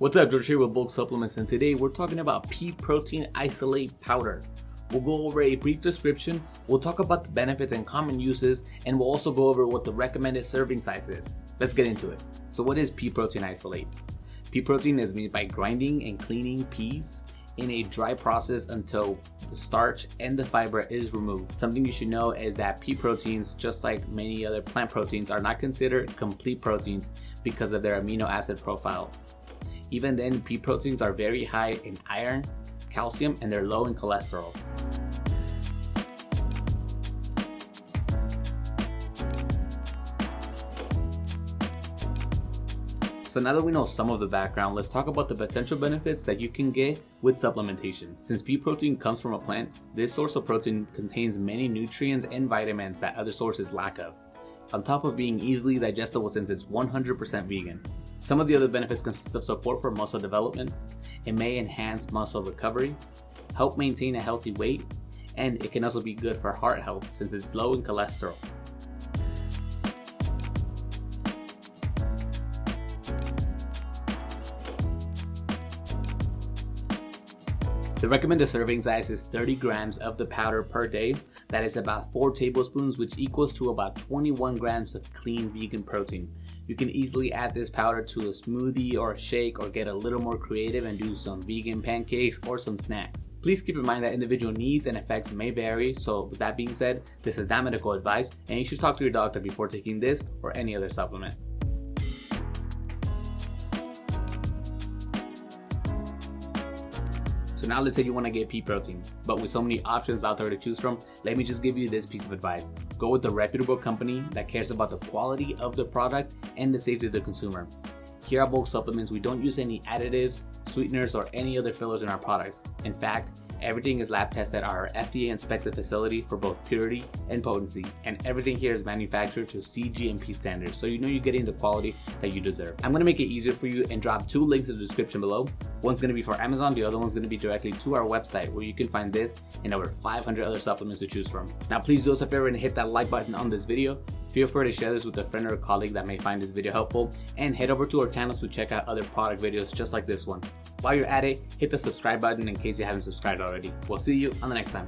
What's up, George here with Bulk Supplements, and today we're talking about Pea Protein Isolate Powder. We'll go over a brief description, we'll talk about the benefits and common uses, and we'll also go over what the recommended serving size is. Let's get into it. So what is Pea Protein Isolate? Pea protein is made by grinding and cleaning peas in a dry process until the starch and the fiber is removed. Something you should know is that pea proteins, just like many other plant proteins, are not considered complete proteins because of their amino acid profile. Even then, pea proteins are very high in iron, calcium, and they're low in cholesterol. So now that we know some of the background, let's talk about the potential benefits that you can get with supplementation. Since pea protein comes from a plant, this source of protein contains many nutrients and vitamins that other sources lack of, on top of being easily digestible since it's 100% vegan. Some of the other benefits consist of support for muscle development. It may enhance muscle recovery, help maintain a healthy weight, and it can also be good for heart health since it's low in cholesterol. The recommended serving size is 30 grams of the powder per day. That is about 4 tablespoons, which equals to about 21 grams of clean vegan protein. You can easily add this powder to a smoothie or a shake, or get a little more creative and do some vegan pancakes or some snacks. Please keep in mind that individual needs and effects may vary, so with that being said, this is not medical advice and you should talk to your doctor before taking this or any other supplement. So now let's say you want to get pea protein, but with so many options out there to choose from, let me just give you this piece of advice. Go with a reputable company that cares about the quality of the product and the safety of the consumer. Here at Bulk Supplements, we don't use any additives, sweeteners, or any other fillers in our products. In fact, everything is lab tested at our FDA inspected facility for both purity and potency, and everything here is manufactured to CGMP standards, so you know you're getting the quality that you deserve. I'm going to make it easier for you and drop 2 links in the description below. One's going to be for Amazon, the other one's going to be directly to our website, where you can find this and over 500 other supplements to choose from. Now please do us a favor and hit that like button on this video. Feel free to share this with a friend or a colleague that may find this video helpful, and head over to our channel to check out other product videos just like this one. While you're at it, hit the subscribe button in case you haven't subscribed already. We'll see you on the next time.